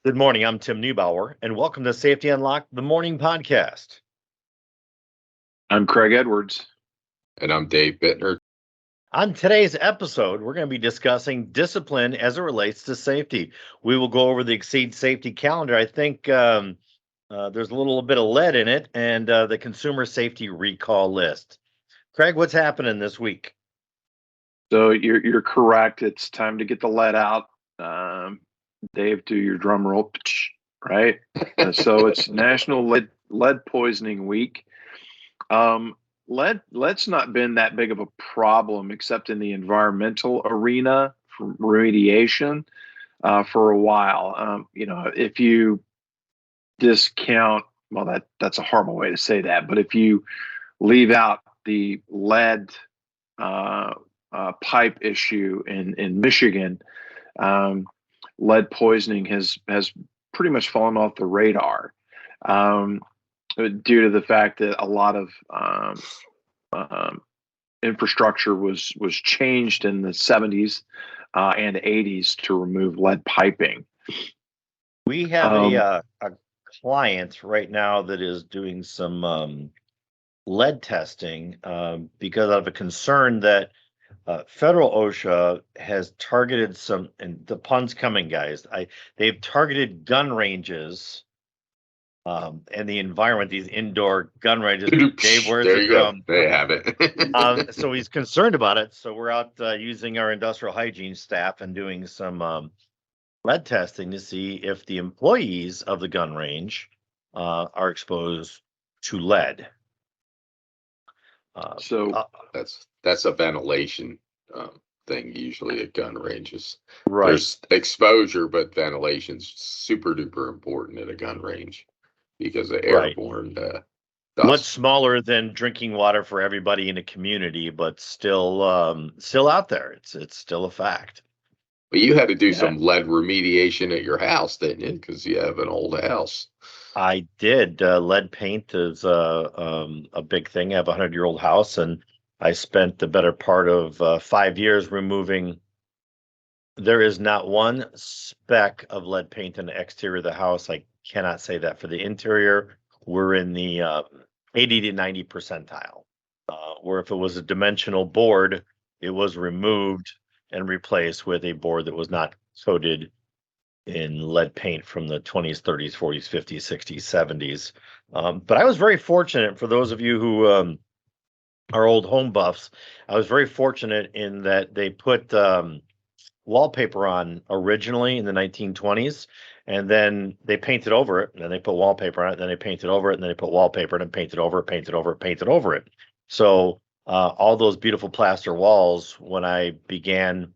Good morning. I'm Tim Neubauer, and welcome to Safety Unlocked, the morning podcast. I'm Craig Edwards. And I'm Dave Bittner. On today's episode, we're going to be discussing discipline as it relates to safety. We will go over the Exceed Safety Calendar. I think there's a little bit of lead in it, and the Consumer Safety Recall List. Craig, what's happening this week? So you're correct. It's time to get the lead out. Dave, do your drum roll, right? So it's National Lead Poisoning Week. Lead's not been that big of a problem except in the environmental arena for remediation for a while. If you discount, well, that's a horrible way to say that, but if you leave out the lead pipe issue in Michigan, lead poisoning has pretty much fallen off the radar due to the fact that a lot of infrastructure was changed in the 70s and 80s to remove lead piping. We have a client right now that is doing some lead testing because of a concern that federal OSHA has targeted some, and the pun's coming, guys. They've targeted gun ranges and the environment, these indoor gun ranges. Dave, where's there it you go. from? There you have it. So he's concerned about it. So we're out using our industrial hygiene staff and doing some lead testing to see if the employees of the gun range are exposed to lead. That's a ventilation thing usually at gun ranges. Right. There's exposure, but ventilation's super duper important at a gun range because of airborne dust. Much smaller than drinking water for everybody in a community, but still out there. It's still a fact. But you had to do some lead remediation at your house, didn't you? Because you have an old house. I did. Lead paint is a big thing. I have a 100-year-old house, and I spent the better part of 5 years removing. There is not one speck of lead paint in the exterior of the house. I cannot say that for the interior. We're in the 80 to 90 percentile, where if it was a dimensional board, it was removed and replaced with a board that was not coated in lead paint from the 20s, 30s, 40s, 50s, 60s, 70s. But I was very fortunate, for those of you who are old home buffs, I was very fortunate in that they put wallpaper on originally in the 1920s, and then they painted over it, and then they put wallpaper on it, and then they painted over it, and then they put wallpaper, and then painted over it, painted over it, painted over it. So all those beautiful plaster walls, when I began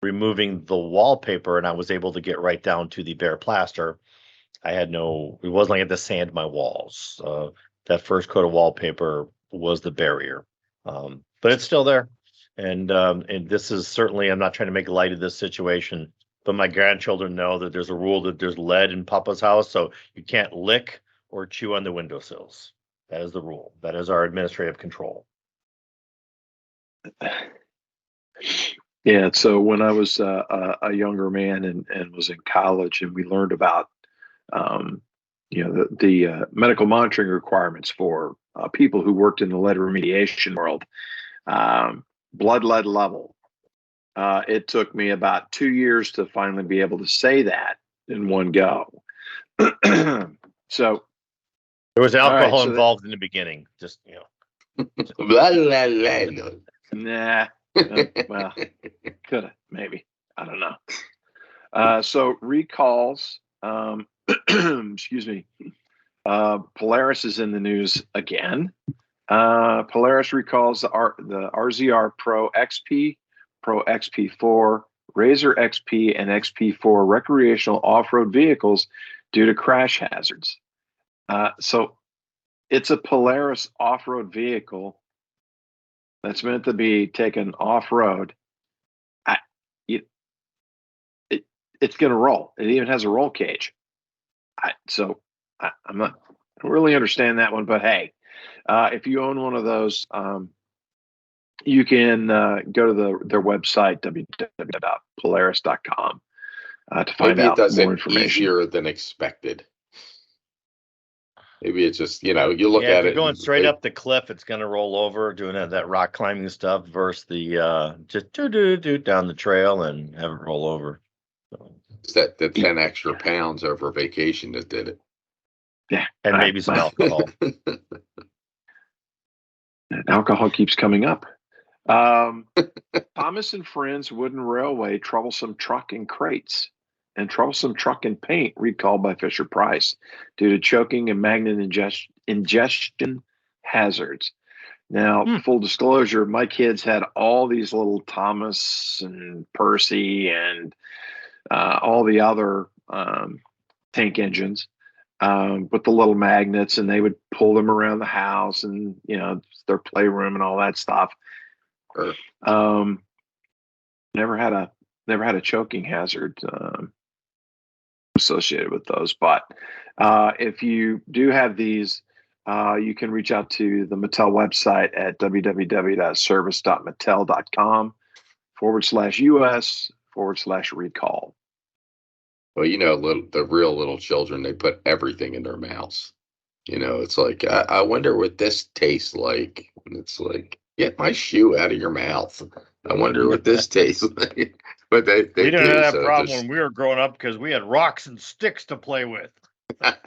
removing the wallpaper and I was able to get right down to the bare plaster, it wasn't like I had to sand my walls. That first coat of wallpaper was the barrier, but it's still there. And this is certainly, I'm not trying to make light of this situation, but my grandchildren know that there's a rule that there's lead in Papa's house, so you can't lick or chew on the windowsills. That is the rule. That is our administrative control. Yeah, so when I was a younger man and was in college, and we learned about the medical monitoring requirements for people who worked in the lead remediation world, blood lead level. It took me about 2 years to finally be able to say that in one go. So there was alcohol involved in the beginning. Just Nah. Well, could have, maybe. I don't know. So recalls, excuse me. Polaris is in the news again. Polaris recalls the RZR Pro XP, Pro XP4, Razor XP, and XP4 recreational off-road vehicles due to crash hazards. So it's a Polaris off-road vehicle that's meant to be taken off-road. It's going to roll. It even has a roll cage. I don't really understand that one, but hey, if you own one of those, you can go to their website, www.polaris.com. to find Maybe it out does more it information. easier than expected. Maybe it's just, you look Yeah, at if you're it going and straight up the cliff, it's going to roll over doing that rock climbing stuff versus the just do down the trail and have it roll over. So, it's that the 10 extra pounds over vacation that did it. Yeah. and maybe some alcohol. Alcohol keeps coming up. Thomas and Friends Wooden Railway troublesome truck and crates and troublesome truck and paint recalled by Fisher Price due to choking and magnet ingestion hazards. Now, full disclosure, my kids had all these little Thomas and Percy and all the other tank engines with the little magnets, and they would pull them around the house and, their playroom and all that stuff. Never had a choking hazard associated with those. But if you do have these, you can reach out to the Mattel website at www.service.mattel.com/US/recall. Well, the real little children, they put everything in their mouths. It's like, I wonder what this tastes like. And it's like, get my shoe out of your mouth. I wonder what this tastes like. But they we didn't do, have that so problem when we were growing up because we had rocks and sticks to play with. And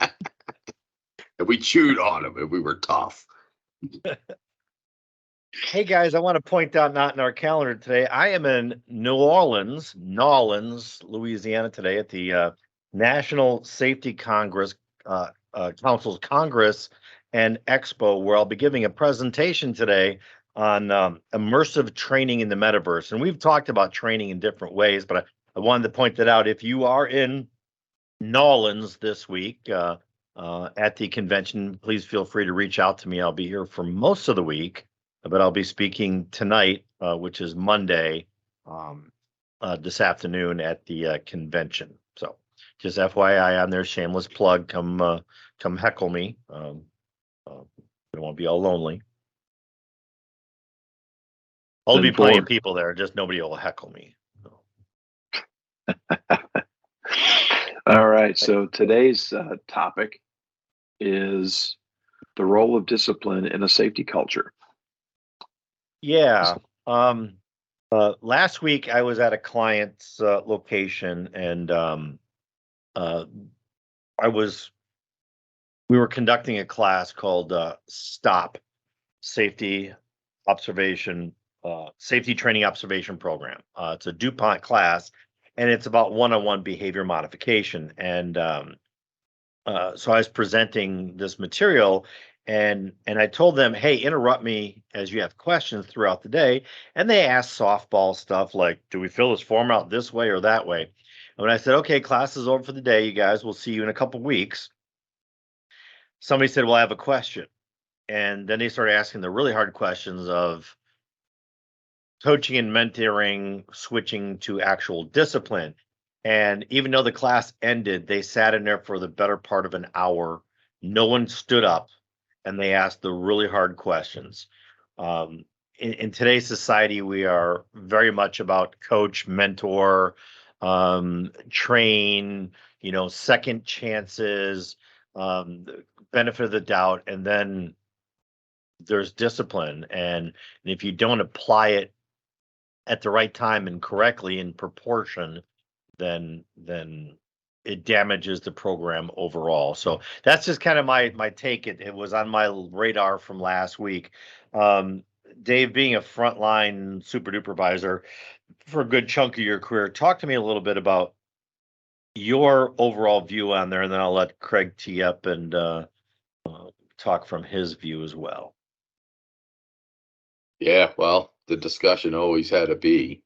we chewed on them and we were tough. Hey guys, I want to point out, not in our calendar today, I am in Nolens, Louisiana today at the National Safety Congress, Council's Congress and Expo, where I'll be giving a presentation today on immersive training in the metaverse. And we've talked about training in different ways, but I wanted to point that out. If you are in Nolens this week at the convention, please feel free to reach out to me. I'll be here for most of the week, but I'll be speaking tonight, which is Monday, this afternoon at the convention. So just FYI on there, shameless plug. Come heckle me. You don't want to be all lonely. There'll be plenty of people there, just nobody will heckle me. So. All right. So today's topic is the role of discipline in a safety culture. Yeah. Last week I was at a client's location, and we were conducting a class called STOP, Safety Training Observation Program. It's a DuPont class, and it's about one-on-one behavior modification. And so I was presenting this material, and I told them, hey, interrupt me as you have questions throughout the day. And they asked softball stuff like, do we fill this form out this way or that way? And when I said, okay, class is over for the day, you guys, we'll see you in a couple weeks, somebody said, well, I have a question. And then they started asking the really hard questions of coaching and mentoring, switching to actual discipline. And even though the class ended, they sat in there for the better part of an hour. No one stood up, and they asked the really hard questions. In today's society, we are very much about coach, mentor, train, second chances, benefit of the doubt, and then there's discipline. And if you don't apply it at the right time and correctly in proportion, then it damages the program overall. So that's just kind of my take. It was on my radar from last week. Dave, being a frontline super dupervisor for a good chunk of your career, talk to me a little bit about your overall view on there, and then I'll let Craig tee up and talk from his view as well. Yeah, well, the discussion always had to be,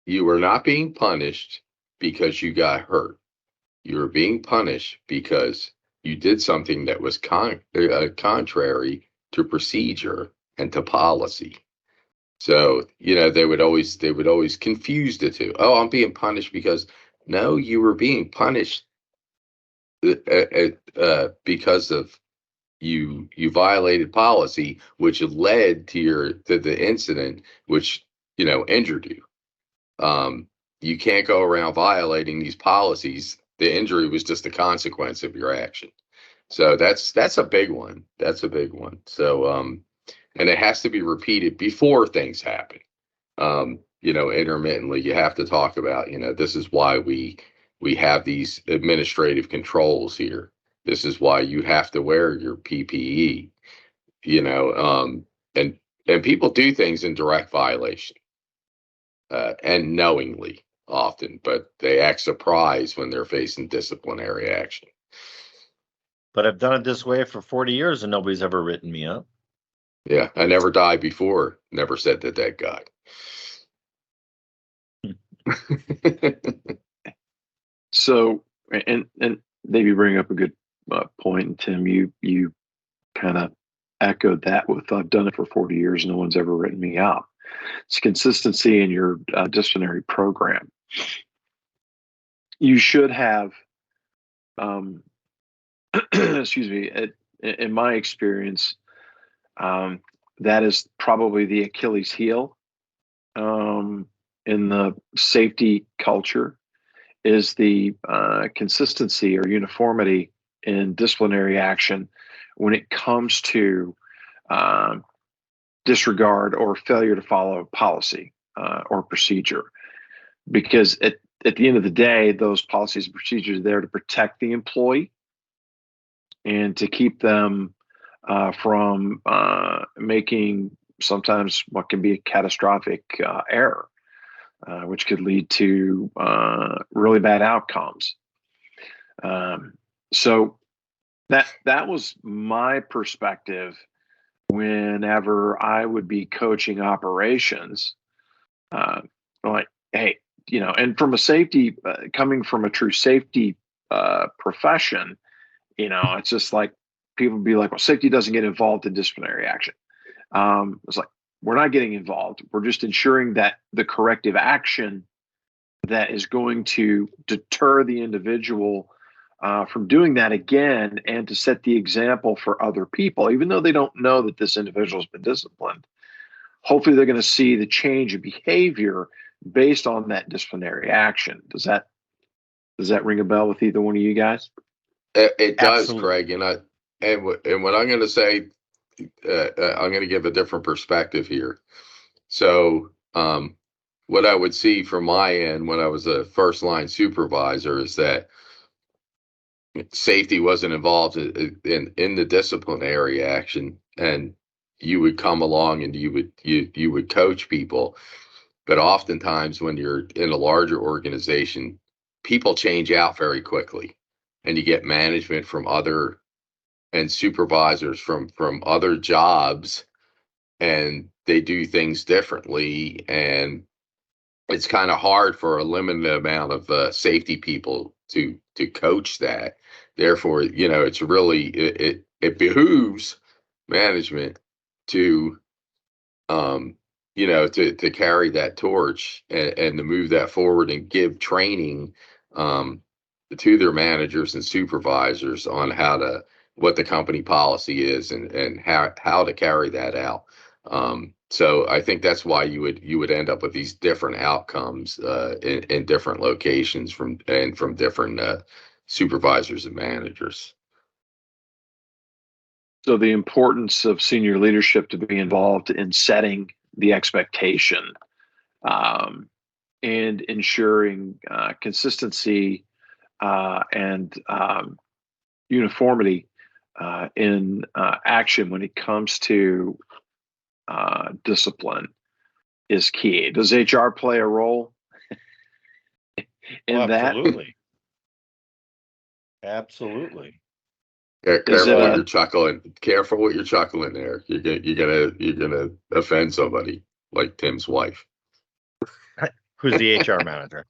you were not being punished because you got hurt. You were being punished because you did something that was contrary to procedure and to policy. So, they would always confuse the two. Oh, I'm being punished because, no, you were being punished because of you violated policy, which led to the incident, which injured you. you can't go around violating these policies. The injury was just a consequence of your action. So that's a big one. That's a big one. So and it has to be repeated before things happen. Intermittently, you have to talk about, this is why we have these administrative controls here. This is why you have to wear your PPE, and people do things in direct violation, and knowingly often, but they act surprised when they're facing disciplinary action. But I've done it this way for 40 years and nobody's ever written me up. Yeah, I never died before. Never said the dead guy. So, and maybe bring up a good point, and Tim, you kind of echoed that with, I've done it for 40 years, no one's ever written me up. It's consistency in your disciplinary program. You should have, excuse me, in my experience, that is probably the Achilles heel in the safety culture, is the consistency or uniformity in disciplinary action when it comes to disregard or failure to follow policy or procedure. Because at the end of the day, those policies and procedures are there to protect the employee and to keep them from making sometimes what can be a catastrophic error, which could lead to really bad outcomes. So that was my perspective whenever I would be coaching operations. Like, hey, and from a safety, coming from a true safety profession, it's just like people be like, well, safety doesn't get involved in disciplinary action. It's like, we're not getting involved. We're just ensuring that the corrective action that is going to deter the individual from doing that again, and to set the example for other people, even though they don't know that this individual has been disciplined. Hopefully they're going to see the change in behavior based on that disciplinary action. Does that ring a bell with either one of you guys? It does, Absolutely. Craig. And what I'm going to say, I'm going to give a different perspective here. So, what I would see from my end when I was a first line supervisor is that safety wasn't involved in the disciplinary action, and you would come along and you would coach people. But oftentimes when you're in a larger organization, people change out very quickly, and you get management from other and supervisors from other jobs, and they do things differently, and it's kind of hard for a limited amount of safety people to coach that. Therefore, it's really it behooves management to to carry that torch and to move that forward and give training to their managers and supervisors on what the company policy is and how to carry that out. So I think that's why you would end up with these different outcomes in different locations from different supervisors and managers. So the importance of senior leadership to be involved in setting the expectation and ensuring consistency and uniformity in action when it comes to discipline is key. Does HR play a role in that? Absolutely. Absolutely. Careful what you're chuckling. Careful what you're chuckling there. You're gonna offend somebody like Tim's wife, Who's the HR manager.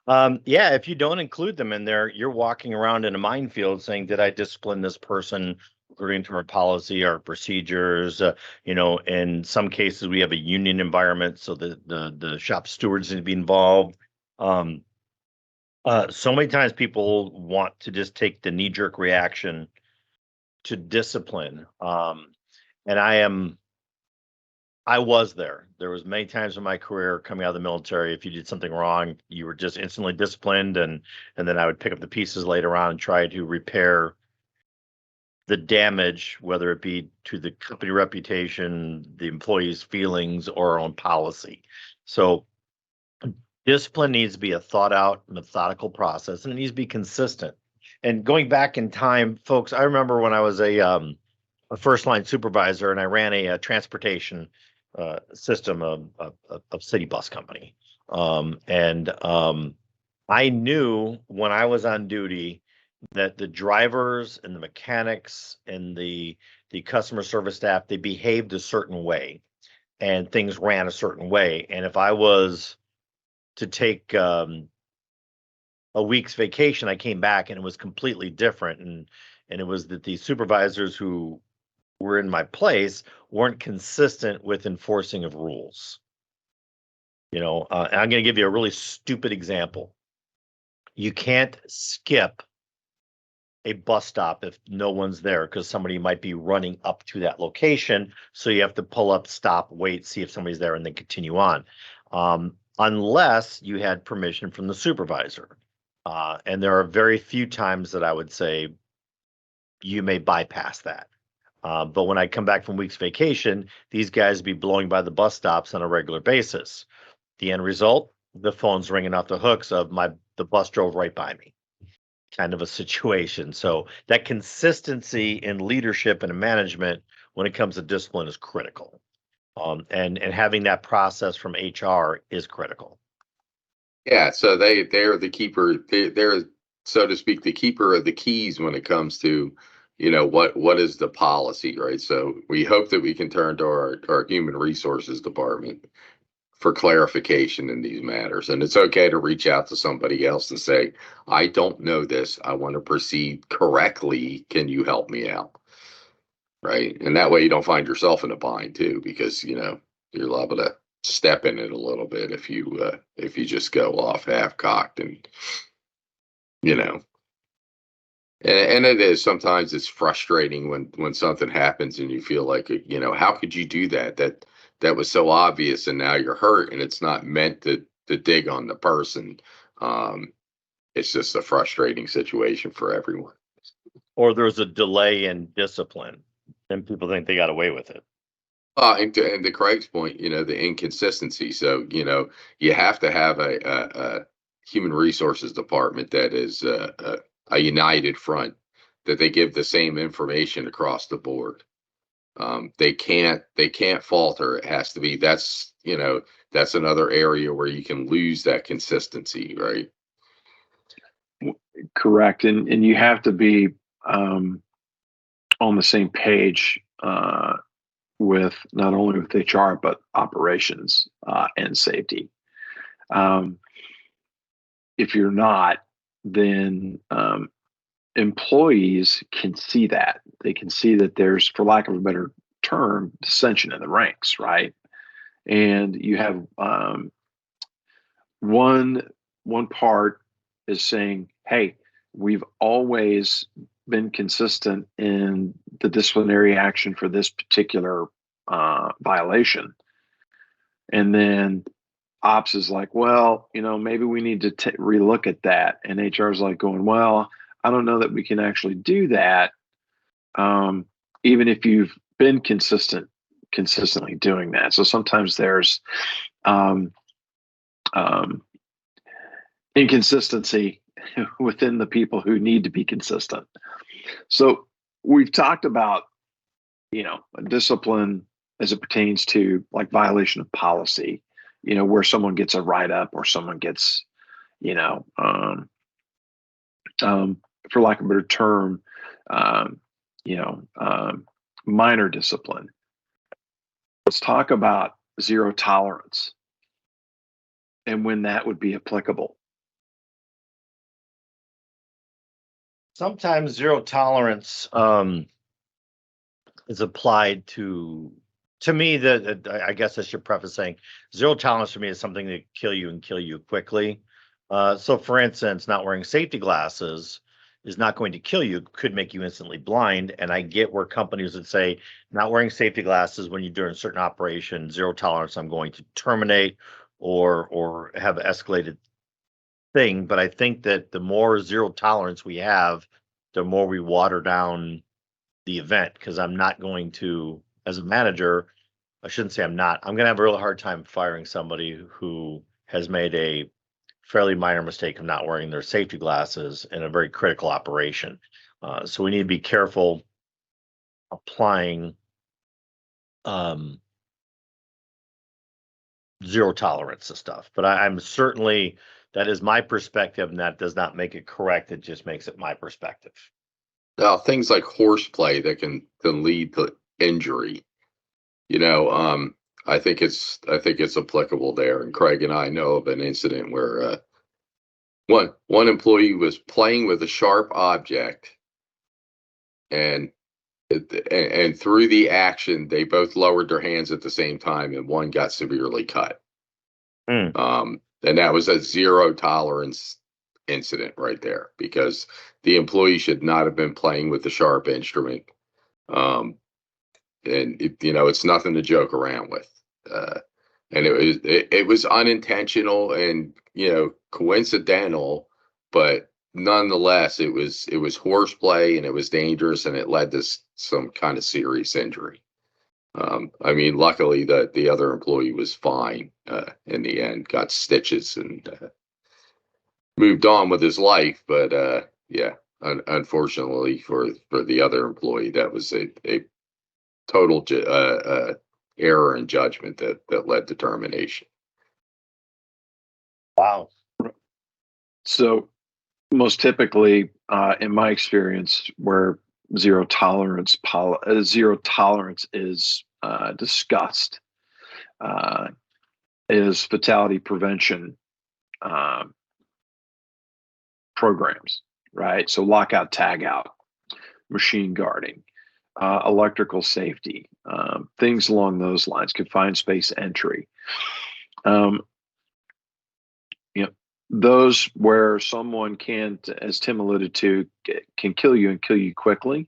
Yeah, if you don't include them in there, you're walking around in a minefield saying, did I discipline this person according to our policy, our procedures? In some cases we have a union environment, so the shop stewards need to be involved. So many times people want to just take the knee-jerk reaction to discipline. And I I was there. There was many times in my career coming out of the military, if you did something wrong, you were just instantly disciplined, and then I would pick up the pieces later on and try to repair the damage, whether it be to the company reputation, the employees' feelings, or our own policy. So discipline needs to be a thought out, methodical process, and it needs to be consistent. And going back in time, folks, I remember when I was a first line supervisor, and I ran a transportation system of city bus company. I knew when I was on duty that the drivers and the mechanics and the customer service staff, they behaved a certain way and things ran a certain way. And if I was to take a week's vacation, I came back and it was completely different. And it was that the supervisors who were in my place weren't consistent with enforcing of rules. And I'm going to give you a really stupid example. You can't skip a bus stop if no one's there because somebody might be running up to that location. So you have to pull up, stop, wait, see if somebody's there, and then continue on. Unless you had permission from the supervisor. And there are very few times that I would say you may bypass that. But when I come back from week's vacation, these guys would be blowing by the bus stops on a regular basis. The end result, the phone's ringing off the hooks of the bus drove right by me kind of a situation. So that consistency in leadership and management when it comes to discipline is critical. And having that process from HR is critical. Yeah, so they're the keeper. They're, so to speak, the keeper of the keys when it comes to, what is the policy, right? So we hope that we can turn to our human resources department for clarification in these matters. And it's okay to reach out to somebody else and say, I don't know this. I want to proceed correctly. Can you help me out? Right. And that way you don't find yourself in a bind too, because, you're liable to step in it a little bit if you just go off half cocked and, and it is, sometimes it's frustrating when something happens and you feel like, how could you do that? That was so obvious, and now you're hurt, and it's not meant to dig on the person. It's just a frustrating situation for everyone. Or there's a delay in discipline, and people think they got away with it. And to Craig's point, the inconsistency. So, you have to have a human resources department that is a united front, that they give the same information across the board. They can't falter. It has to be, that's another area where you can lose that consistency, right? Correct. And you have to be on the same page with not only with HR, but operations and safety. If you're not, then employees can see that. They can see that there's, for lack of a better term, dissension in the ranks, right? And you have one part is saying, hey, we've always been consistent in the disciplinary action for this particular violation. And then ops is like, well, maybe we need to relook at that. And HR is like going, well, I don't know that we can actually do that. Even if you've been consistently doing that. So sometimes there's inconsistency within the people who need to be consistent. So we've talked about, discipline as it pertains to like violation of policy, where someone gets a write-up or someone gets, for lack of a better term, minor discipline. Let's talk about zero tolerance and when that would be applicable. Sometimes zero tolerance is applied to me. I guess I should preface saying zero tolerance for me is something that kill you and kill you quickly. So, for instance, not wearing safety glasses is not going to kill you, could make you instantly blind. And I get where companies would say, not wearing safety glasses when you're doing certain operations, zero tolerance, I'm going to terminate or have an escalated thing. But I think that the more zero tolerance we have, the more we water down the event, because I'm not going to, as a manager, I shouldn't say I'm going to have a real hard time firing somebody who has made a fairly minor mistake of not wearing their safety glasses in a very critical operation. So we need to be careful applying zero tolerance to stuff. But I'm certainly, that is my perspective, and that does not make it correct. It just makes it my perspective. Now, things like horseplay that can lead to injury, I think it's applicable there. And Craig and I know of an incident where one employee was playing with a sharp object, and through the action, they both lowered their hands at the same time, and one got severely cut. And that was a zero tolerance incident right there, because the employee should not have been playing with the sharp instrument. And it's nothing to joke around with. And it was unintentional and coincidental, but nonetheless, it was horseplay, and it was dangerous, and it led to some kind of serious injury. Luckily the other employee was fine in the end, got stitches and moved on with his life. But unfortunately for the other employee, that was a total error in judgment that led to termination. Wow. So most typically, in my experience, where zero tolerance is discussed, is fatality prevention programs, right? So lockout, tagout, machine guarding, electrical safety, things along those lines, confined space entry. Those where someone can, as Tim alluded to, can kill you and kill you quickly,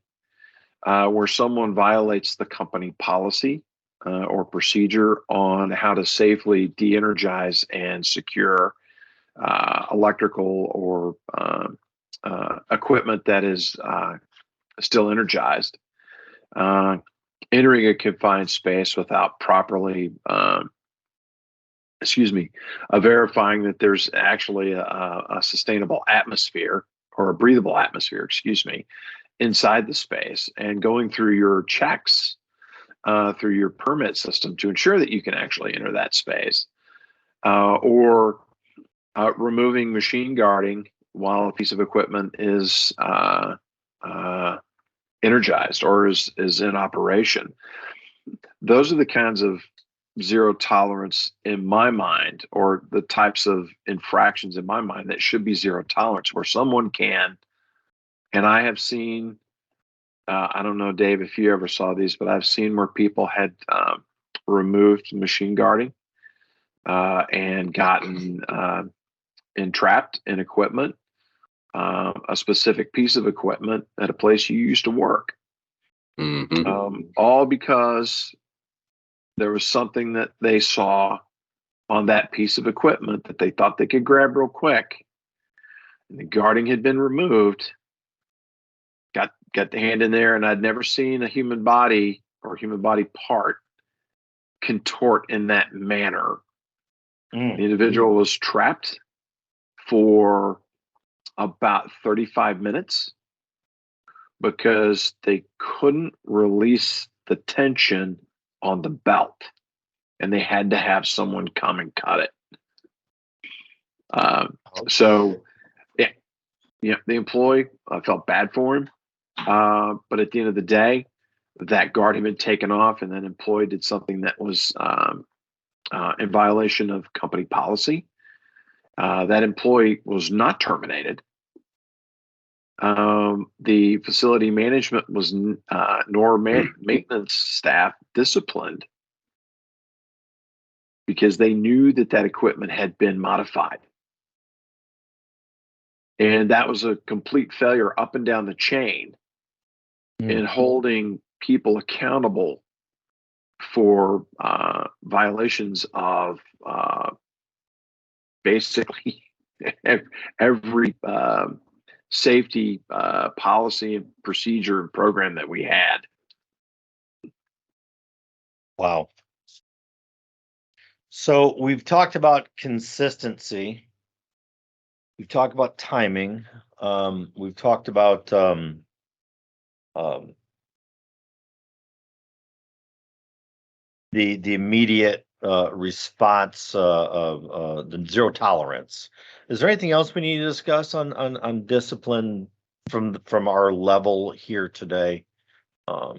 where someone violates the company policy or procedure on how to safely de-energize and secure electrical or equipment that is still energized, entering a confined space without properly verifying that there's actually a sustainable atmosphere, or a breathable atmosphere, inside the space, and going through your checks through your permit system to ensure that you can actually enter that space, or removing machine guarding while a piece of equipment is energized or is in operation. Those are the kinds of zero tolerance in my mind, or the types of infractions in my mind that should be zero tolerance, where someone can, and I have seen, I don't know, Dave, if you ever saw these, but I've seen where people had removed machine guarding and gotten entrapped in equipment, a specific piece of equipment at a place you used to work. All because there was something that they saw on that piece of equipment that they thought they could grab real quick, and the guarding had been removed. Got the hand in there, and I'd never seen a human body or human body part contort in that manner. The individual was trapped for about 35 minutes because they couldn't release the tension on the belt, and they had to have someone come and cut it. The employee, I felt bad for him, but at the end of the day, that guard had been taken off, and that employee did something that was in violation of company policy. That employee was not terminated. The facility management was nor maintenance staff disciplined, because they knew that equipment had been modified. And that was a complete failure up and down the chain in holding people accountable for violations of basically every safety policy and procedure and program that we had. Wow. So we've talked about consistency. We've talked about timing. We've talked about the immediate response of the zero tolerance. Is there anything else we need to discuss on discipline from our level here today? Have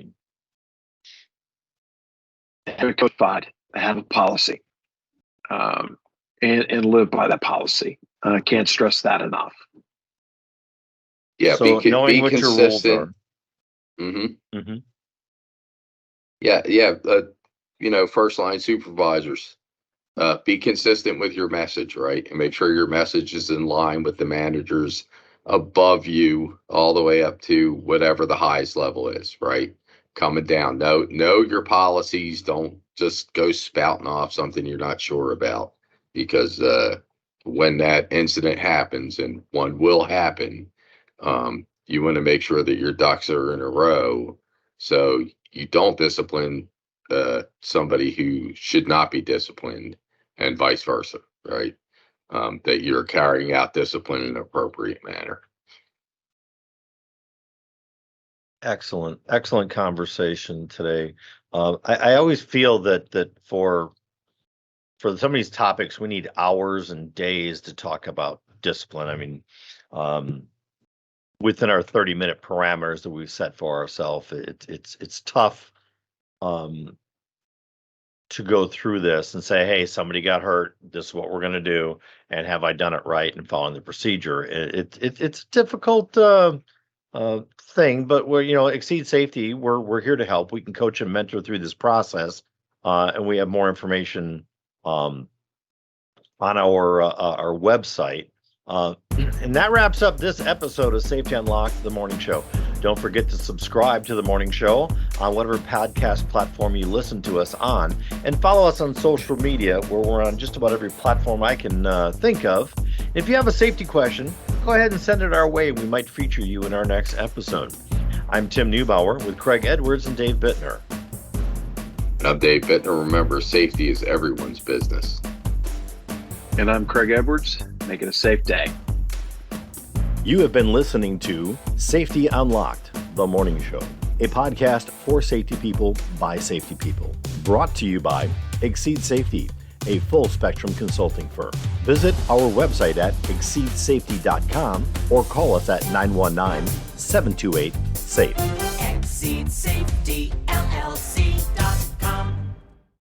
a codified, have a policy, and live by that policy. I can't stress that enough. Yeah, So knowing be what consistent. your rules are. Mm-hmm. Mm-hmm. Yeah. First line supervisors, be consistent with your message, right? And make sure your message is in line with the managers above you, all the way up to whatever the highest level is, right? Coming down. Know your policies. Don't just go spouting off something you're not sure about, because when that incident happens, and one will happen, you want to make sure that your ducks are in a row, so you don't discipline somebody who should not be disciplined, and vice versa, right? That you're carrying out discipline in an appropriate manner. Excellent conversation today. I always feel that for some of these topics, we need hours and days to talk about discipline. I mean, within our 30-minute parameters that we've set for ourselves, it's tough to go through this and say, hey, somebody got hurt, this is what we're going to do, and have I done it right and following the procedure. It's a difficult thing, but we're Exceed Safety, we're here to help. We can coach and mentor through this process, and we have more information on our website. And that wraps up this episode of Safety Unlocked, the morning show. Don't forget to subscribe to the morning show on whatever podcast platform you listen to us on, and follow us on social media, where we're on just about every platform I can think of. If you have a safety question, go ahead and send it our way. We might feature you in our next episode. I'm Tim Neubauer with Craig Edwards and Dave Bittner. And I'm Dave Bittner. Remember, safety is everyone's business. And I'm Craig Edwards. Make it a safe day. You have been listening to Safety Unlocked, the morning show, a podcast for safety people by safety people. Brought to you by Exceed Safety, a full spectrum consulting firm. Visit our website at exceedsafety.com or call us at 919-728-SAFE. Exceed Safety, LLC.